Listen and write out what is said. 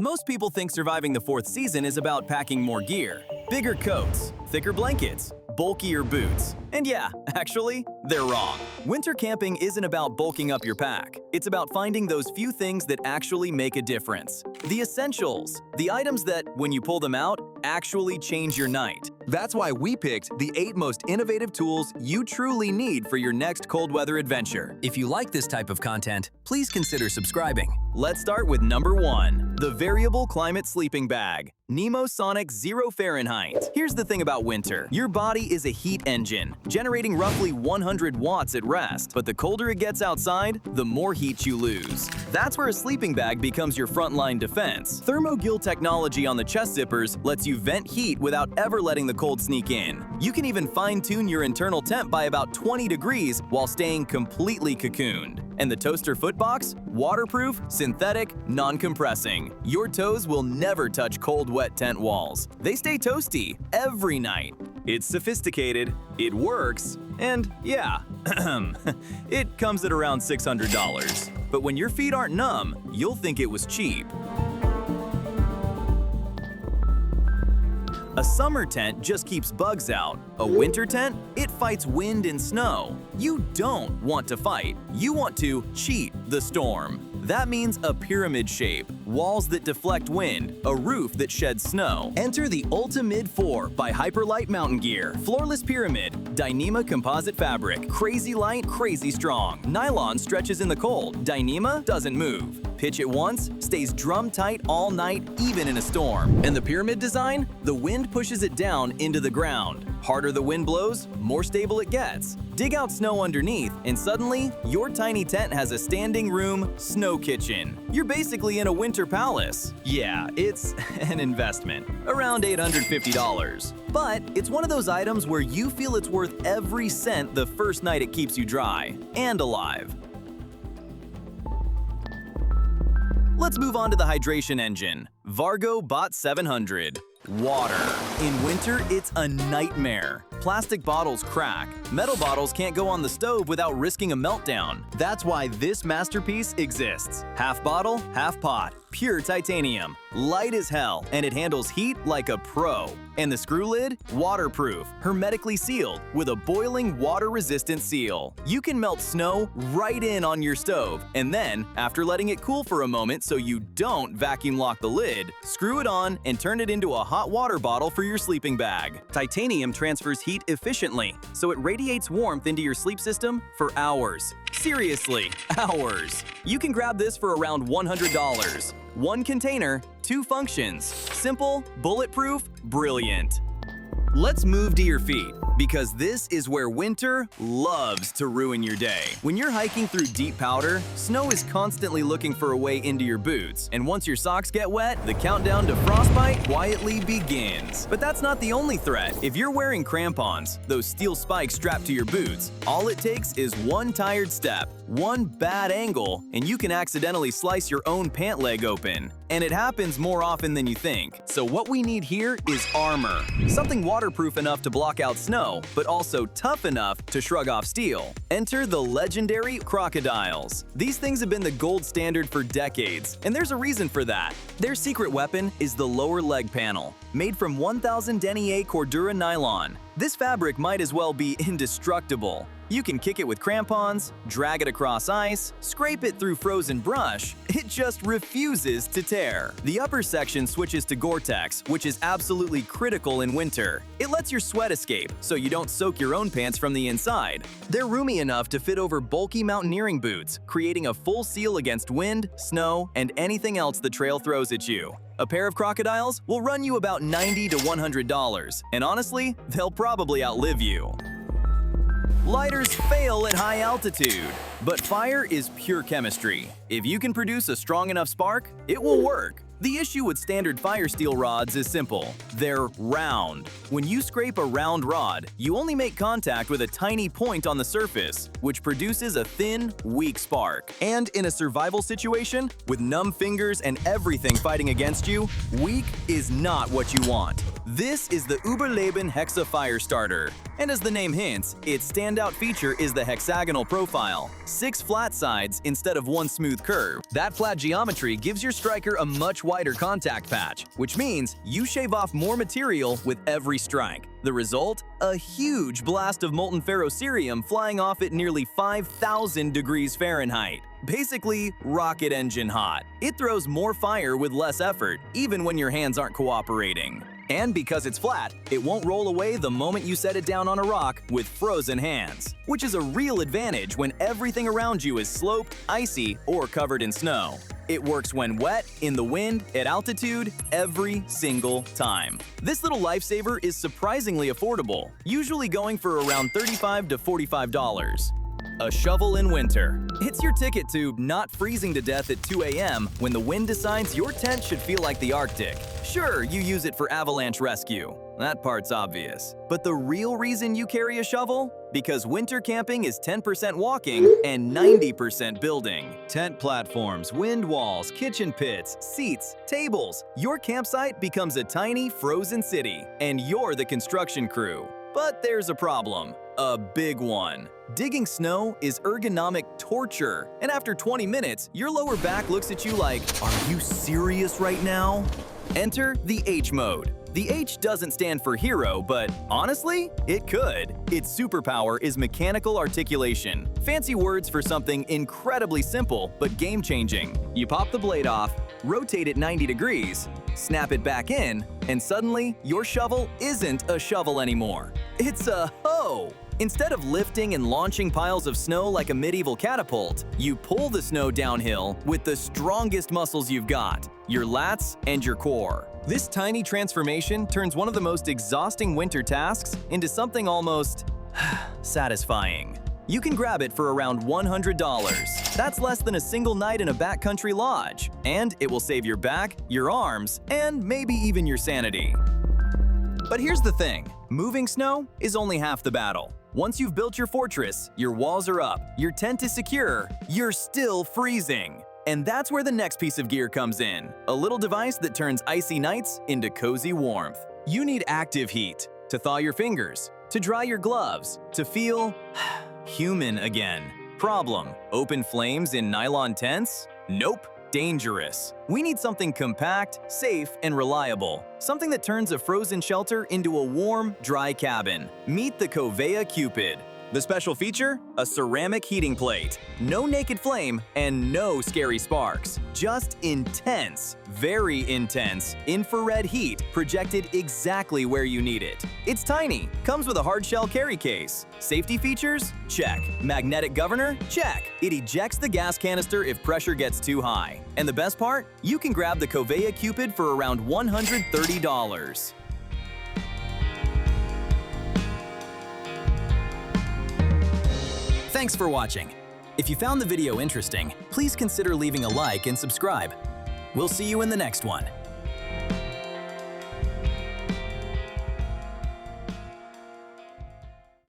Most people think surviving the 4th season is about packing more gear, bigger coats, thicker blankets, bulkier boots. And yeah, actually, they're wrong. Winter camping isn't about bulking up your pack. It's about finding those few things that actually make a difference. The essentials, the items that, when you pull them out, actually change your night. That's why we picked the 8 most innovative tools you truly need for your next cold weather adventure. If you like this type of content, please consider subscribing. Let's start with number 1, the Variable Climate Sleeping Bag. NEMO Sonic 0 Fahrenheit. Here's the thing about winter. Your body is a heat engine, generating roughly 100 watts at rest. But the colder it gets outside, the more heat you lose. That's where a sleeping bag becomes your frontline defense. Thermogill technology on the chest zippers lets you vent heat without ever letting the cold sneak in. You can even fine-tune your internal temp by about 20 degrees while staying completely cocooned. And the toaster footbox? Waterproof, synthetic, non-compressing. Your toes will never touch cold, wet tent walls. They stay toasty every night. It's sophisticated, it works, and yeah, it comes at around $600. But when your feet aren't numb, you'll think it was cheap. A summer tent just keeps bugs out. A winter tent? It fights wind and snow. You don't want to fight. You want to cheat the storm. That means a pyramid shape, walls that deflect wind, a roof that sheds snow. Enter the UltaMid 4 by Hyperlite Mountain Gear. Floorless pyramid, Dyneema composite fabric, crazy light, crazy strong. Nylon stretches in the cold, Dyneema doesn't move. Pitch it once, stays drum tight all night, even in a storm. And the pyramid design? The wind pushes it down into the ground. Harder the wind blows, more stable it gets. Dig out snow underneath, and suddenly, your tiny tent has a standing room snow kitchen. You're basically in a winter palace. Yeah, it's an investment, around $850. But it's one of those items where you feel it's worth every cent the first night it keeps you dry and alive. Let's move on to the hydration engine, Vargo BOT 700. Water. In winter, it's a nightmare. Plastic bottles crack. Metal bottles can't go on the stove without risking a meltdown. That's why this masterpiece exists. Half bottle, half pot. Pure titanium. Light as hell, and it handles heat like a pro. And the screw lid? Waterproof, hermetically sealed, with a boiling water-resistant seal. You can melt snow right in on your stove, and then, after letting it cool for a moment so you don't vacuum lock the lid, screw it on and turn it into a hot water bottle for your sleeping bag. Titanium transfers heat efficiently, so it radiates warmth into your sleep system for hours. Seriously, hours. You can grab this for around $100. 1 container, 2 functions. Simple, bulletproof, brilliant. Let's move to your feet, because this is where winter loves to ruin your day. When you're hiking through deep powder, snow is constantly looking for a way into your boots. And once your socks get wet, the countdown to frostbite quietly begins. But that's not the only threat. If you're wearing crampons, those steel spikes strapped to your boots, all it takes is one tired step, one bad angle, and you can accidentally slice your own pant leg open. And it happens more often than you think. So what we need here is armor. Something waterproof enough to block out snow, but also tough enough to shrug off steel. Enter the legendary Crocodiles. These things have been the gold standard for decades, and there's a reason for that. Their secret weapon is the lower leg panel, made from 1000 denier Cordura nylon. This fabric might as well be indestructible. You can kick it with crampons, drag it across ice, scrape it through frozen brush. It just refuses to tear. The upper section switches to Gore-Tex, which is absolutely critical in winter. It lets your sweat escape, so you don't soak your own pants from the inside. They're roomy enough to fit over bulky mountaineering boots, creating a full seal against wind, snow, and anything else the trail throws at you. A pair of Crocodiles will run you about $90 to $100, and honestly, they'll probably outlive you. Lighters fail at high altitude, but fire is pure chemistry. If you can produce a strong enough spark, it will work. The issue with standard fire steel rods is simple. They're round. When you scrape a round rod, you only make contact with a tiny point on the surface, which produces a thin, weak spark. And in a survival situation, with numb fingers and everything fighting against you, weak is not what you want. This is the Überleben Hexá fire starter. And as the name hints, its standout feature is the hexagonal profile. 6 flat sides instead of 1 smooth curve. That flat geometry gives your striker a much wider contact patch, which means you shave off more material with every strike. The result? A huge blast of molten ferrocerium flying off at nearly 5,000 degrees Fahrenheit. Basically, rocket engine hot. It throws more fire with less effort, even when your hands aren't cooperating. And because it's flat, it won't roll away the moment you set it down on a rock with frozen hands, which is a real advantage when everything around you is sloped, icy, or covered in snow. It works when wet, in the wind, at altitude, every single time. This little lifesaver is surprisingly affordable, usually going for around $35 to $45. A shovel in winter. It's your ticket to not freezing to death at 2 a.m. when the wind decides your tent should feel like the Arctic. Sure, you use it for avalanche rescue. That part's obvious. But the real reason you carry a shovel? Because winter camping is 10% walking and 90% building. Tent platforms, wind walls, kitchen pits, seats, tables. Your campsite becomes a tiny frozen city, and you're the construction crew. But there's a problem. A big one. Digging snow is ergonomic torture, and after 20 minutes, your lower back looks at you like, "Are you serious right now?" Enter the H mode. The H doesn't stand for hero, but honestly, it could. Its superpower is mechanical articulation. Fancy words for something incredibly simple but game-changing. You pop the blade off, rotate it 90 degrees, snap it back in, and suddenly, your shovel isn't a shovel anymore. It's a hoe! Instead of lifting and launching piles of snow like a medieval catapult, you pull the snow downhill with the strongest muscles you've got, your lats and your core. This tiny transformation turns one of the most exhausting winter tasks into something almost satisfying. You can grab it for around $100. That's less than a single night in a backcountry lodge, and it will save your back, your arms, and maybe even your sanity. But here's the thing, moving snow is only half the battle. Once you've built your fortress, your walls are up, your tent is secure, you're still freezing. And that's where the next piece of gear comes in, a little device that turns icy nights into cozy warmth. You need active heat to thaw your fingers, to dry your gloves, to feel human again. Problem: open flames in nylon tents? Nope. Dangerous. We need something compact, safe, and reliable. Something that turns a frozen shelter into a warm, dry cabin. Meet the Kovea Cupid. The special feature? A ceramic heating plate. No naked flame and no scary sparks. Just intense, very intense, infrared heat projected exactly where you need it. It's tiny, comes with a hard shell carry case. Safety features? Check. Magnetic governor? Check. It ejects the gas canister if pressure gets too high. And the best part? You can grab the Kovea Cupid for around $130. Thanks for watching. If you found the video interesting, please consider leaving a like and subscribe. We'll see you in the next one.